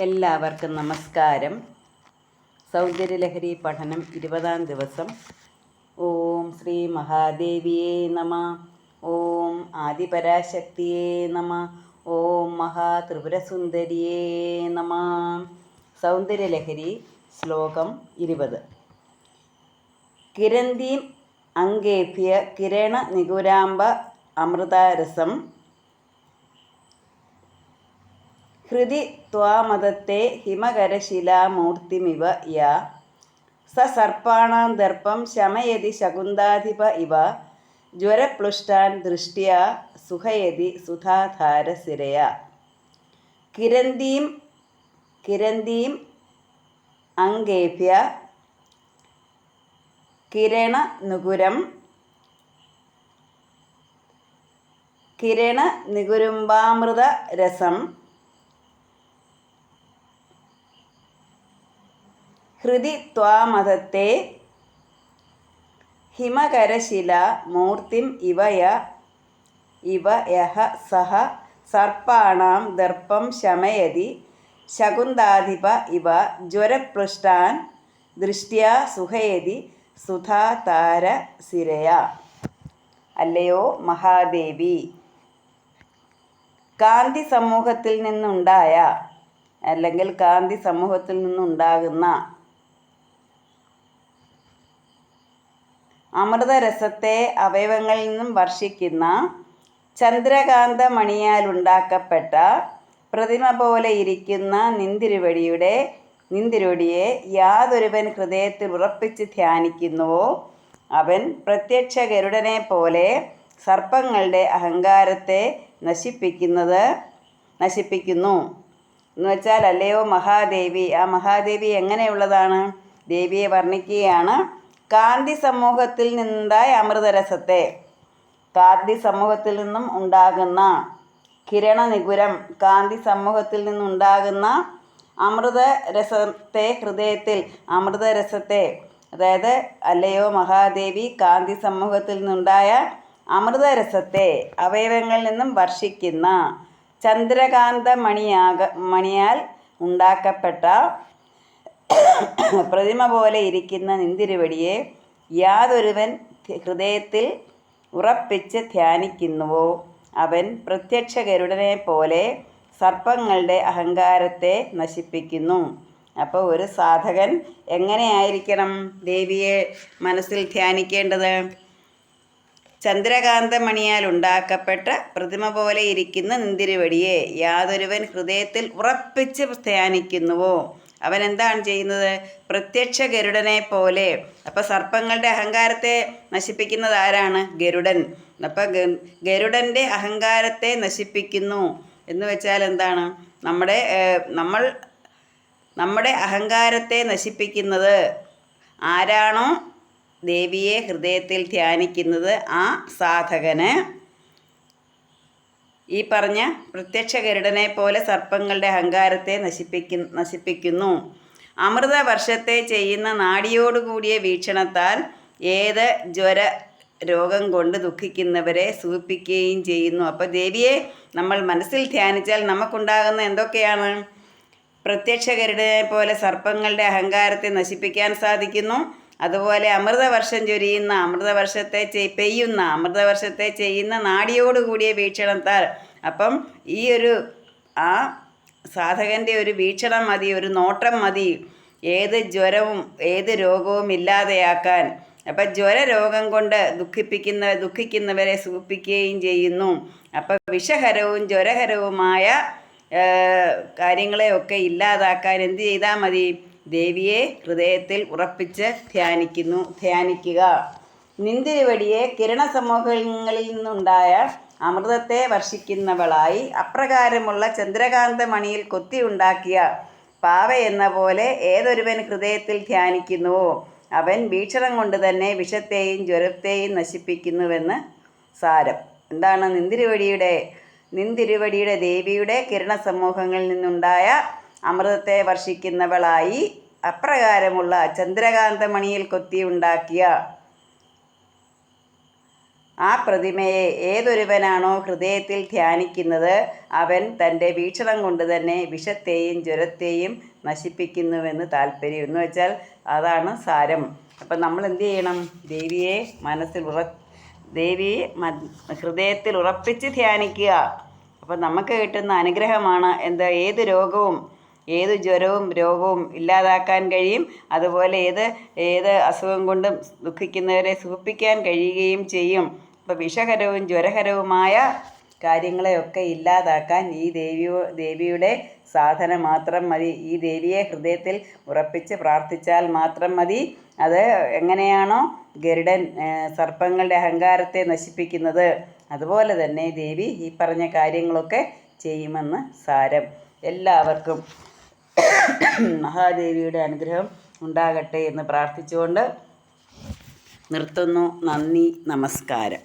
എല്ലാവർക്കും നമസ്കാരം. സൗന്ദര്യലഹരി പഠനം 20-ാം ദിവസം. ഓം ശ്രീ മഹാദേവിയേ നമ. ഓം ആദിപരാശക്തിയേ നമ. ഓം മഹാത്രിപുരസുന്ദരിയേ നമ. സൗന്ദര്യലഹരി ശ്ലോകം 20. കിരന്തീം അംഗേഭ്യ കിരണ നികുരാംബ അമൃതാരസം ഹൃദി ത്വാമദത്തെ ഹിമകരശിലാമൂർത്തിമിവ യാ സസർപ്പാണാം ദർപ്പം ശമയതി ശകുന്താധിപ ഇവ ജ്വരപ്ലുഷ്ടാൻ ദൃഷ്ട്യാ സുഖയതി സുധാധാരസിരയാ. കിരന്തീം അംഗേഭ്യ കിരണനികുരുംബാമൃത രസം ഹൃദി ത്വാമദത്തെ ഹിമകരശിലാ മൂർത്തിം ഇവ യഹ സഹ സർപ്പാണാം ദർപ്പം ശമയതി ശകുന്താധിപ ഇവ ജ്വരപൃഷ്ടാൻ ദൃഷ്ട്യാ സുഖയതി സുധാതാരസിരയാ. അല്ലയോ മഹാദേവി, കാന്തി സമൂഹത്തിൽ നിന്നുണ്ടായ അല്ലെങ്കിൽ കാന്തി സമൂഹത്തിൽ നിന്നുണ്ടാകുന്ന അമൃതരസത്തെ അവയവങ്ങളിൽ നിന്നും വർഷിക്കുന്ന ചന്ദ്രകാന്തമണിയാലുണ്ടാക്കപ്പെട്ട പ്രതിമ പോലെ ഇരിക്കുന്ന നിന്തിരുവടിയെ യാതൊരുവൻ ഹൃദയത്തിൽ ഉറപ്പിച്ച് ധ്യാനിക്കുന്നുവോ അവൻ പ്രത്യക്ഷ ഗരുഡനെ പോലെ സർപ്പങ്ങളുടെ അഹങ്കാരത്തെ നശിപ്പിക്കുന്നു എന്ന് വെച്ചാൽ, അല്ലയോ മഹാദേവി. ആ മഹാദേവി എങ്ങനെയുള്ളതാണ്? ദേവിയെ വർണ്ണിക്കുകയാണ്. കാന്തി സമൂഹത്തിൽ നിന്നുണ്ടായ അമൃതരസത്തെ, കാന്തി സമൂഹത്തിൽ നിന്നും ഉണ്ടാകുന്ന കിരണനികുരം, കാന്തി സമൂഹത്തിൽ നിന്നുണ്ടാകുന്ന അമൃതരസത്തെ ഹൃദയത്തിൽ, അമൃതരസത്തെ അതായത് അല്ലയോ മഹാദേവി, കാന്തി സമൂഹത്തിൽ നിന്നുണ്ടായ അമൃതരസത്തെ അവയവങ്ങളിൽ നിന്നും വർഷിക്കുന്ന ചന്ദ്രകാന്തമണിയാൽ ഉണ്ടാക്കപ്പെട്ട പ്രതിമ പോലെ ഇരിക്കുന്ന നിന്തിരുവടിയെ യാതൊരുവൻ ഹൃദയത്തിൽ ഉറപ്പിച്ച് ധ്യാനിക്കുന്നുവോ അവൻ പ്രത്യക്ഷ ഗരുഡനെ പോലെ സർപ്പങ്ങളുടെ അഹങ്കാരത്തെ നശിപ്പിക്കുന്നു. അപ്പോൾ ഒരു സാധകൻ എങ്ങനെയായിരിക്കണം ദേവിയെ മനസ്സിൽ ധ്യാനിക്കേണ്ടത്? ചന്ദ്രകാന്തമണിയാൽ ഉണ്ടാക്കപ്പെട്ട പ്രതിമ പോലെ ഇരിക്കുന്ന നിന്തിരുവടിയെ യാതൊരുവൻ ഹൃദയത്തിൽ ഉറപ്പിച്ച് ധ്യാനിക്കുന്നുവോ അവൻ എന്താണ് ചെയ്യുന്നത്? പ്രത്യക്ഷ ഗരുഡനെ പോലെ. അപ്പം സർപ്പങ്ങളുടെ അഹങ്കാരത്തെ നശിപ്പിക്കുന്നത് ആരാണ്? ഗരുഡൻ. അപ്പം ഗരുഡൻ്റെ അഹങ്കാരത്തെ നശിപ്പിക്കുന്നു എന്ന് വെച്ചാൽ എന്താണ്? നമ്മുടെ അഹങ്കാരത്തെ നശിപ്പിക്കുന്നത് ആരാണോ ദേവിയെ ഹൃദയത്തിൽ ധ്യാനിക്കുന്നത് ആ സാധകന് ഈ പറഞ്ഞ പ്രത്യക്ഷ ഗരുഡനെ പോലെ സർപ്പങ്ങളുടെ അഹങ്കാരത്തെ നശിപ്പിക്കുന്നു. അമൃതവർഷത്തെ ചെയ്യുന്ന നാഡിയോടുകൂടിയ വീക്ഷണത്താൽ ഏത് രോഗം കൊണ്ട് ദുഃഖിക്കുന്നവരെ സൂചിപ്പിക്കുകയും ചെയ്യുന്നു. അപ്പോൾ ദേവിയെ നമ്മൾ മനസ്സിൽ ധ്യാനിച്ചാൽ നമുക്കുണ്ടാകുന്ന എന്തൊക്കെയാണ്? പ്രത്യക്ഷ ഗരുഡനെ പോലെ സർപ്പങ്ങളുടെ അഹങ്കാരത്തെ നശിപ്പിക്കാൻ സാധിക്കുന്നു. അതുപോലെ അമൃതവർഷം ചൊരിയുന്ന, അമൃതവർഷത്തെ ചെയ്യുന്ന നാഡിയോടുകൂടിയ വീക്ഷണത്താൽ, അപ്പം ഈ ആ സാധകൻ്റെ ഒരു വീക്ഷണം മതി, ഒരു നോട്ടം മതി ഏത് ജ്വരവും ഏത് രോഗവും ഇല്ലാതെയാക്കാൻ. അപ്പം ജ്വരരോഗം കൊണ്ട് ദുഃഖിക്കുന്നവരെ സൂചിപ്പിക്കുകയും ചെയ്യുന്നു. അപ്പം വിഷഹരവും ജ്വരഹരവുമായ കാര്യങ്ങളെയൊക്കെ ഇല്ലാതാക്കാൻ എന്ത് ചെയ്താൽ മതി? ദേവിയെ ഹൃദയത്തിൽ ഉറപ്പിച്ച് ധ്യാനിക്കുക. നിന്തിരുവടിയെ കിരണസമൂഹങ്ങളിൽ നിന്നുണ്ടായ അമൃതത്തെ വർഷിക്കുന്നവളായി അപ്രകാരമുള്ള ചന്ദ്രകാന്തമണിയിൽ കൊത്തിയുണ്ടാക്കിയ പാവ എന്ന പോലെ ഏതൊരുവൻ ഹൃദയത്തിൽ ധ്യാനിക്കുന്നുവോ അവൻ വീക്ഷണം കൊണ്ട് തന്നെ വിഷത്തെയും ജ്വരത്തെയും നശിപ്പിക്കുന്നുവെന്ന് സാരം. എന്താണ്? നിന്തിരുവടിയുടെ ദേവിയുടെ കിരണസമൂഹങ്ങളിൽ നിന്നുണ്ടായ അമൃതത്തെ വർഷിക്കുന്നവളായി അപ്രകാരമുള്ള ചന്ദ്രകാന്തമണിയിൽ കൊത്തിയുണ്ടാക്കിയ ആ പ്രതിമയെ ഏതൊരുവനാണോ ഹൃദയത്തിൽ ധ്യാനിക്കുന്നത് അവൻ തൻ്റെ വീക്ഷണം കൊണ്ട് തന്നെ വിഷത്തെയും ജ്വരത്തെയും നശിപ്പിക്കുന്നുവെന്ന് താല്പര്യം. എന്ന് വെച്ചാൽ അതാണ് സാരം. അപ്പം നമ്മൾ എന്ത് ചെയ്യണം? ദേവിയെ ഹൃദയത്തിൽ ഉറപ്പിച്ച് ധ്യാനിക്കുക. അപ്പം നമുക്ക് കിട്ടുന്ന അനുഗ്രഹമാണ് ഏത് രോഗവും ഏത് രോഗവും ഇല്ലാതാക്കാൻ കഴിയും. അതുപോലെ ഏത് അസുഖം കൊണ്ടും ദുഃഖിക്കുന്നവരെ സുഖിപ്പിക്കാൻ കഴിയുകയും ചെയ്യും. അപ്പോൾ വിഷഹരവും ജ്വരഹരവുമായ കാര്യങ്ങളെയൊക്കെ ഇല്ലാതാക്കാൻ ഈ ദേവിയുടെ സാധന മാത്രം മതി. ഈ ദേവിയെ ഹൃദയത്തിൽ ഉറപ്പിച്ച് പ്രാർത്ഥിച്ചാൽ മാത്രം മതി. അത് എങ്ങനെയാണോ ഗരുഡൻ സർപ്പങ്ങളുടെ അഹങ്കാരത്തെ നശിപ്പിക്കുന്നത്, അതുപോലെ തന്നെ ദേവി ഈ പറഞ്ഞ കാര്യങ്ങളൊക്കെ ചെയ്യുമെന്ന് സാരം. എല്ലാവർക്കും മഹാദേവിയുടെ അനുഗ്രഹം ഉണ്ടാകട്ടെ എന്ന് പ്രാർത്ഥിച്ചുകൊണ്ട് നിർത്തുന്നു. നന്ദി, നമസ്കാരം.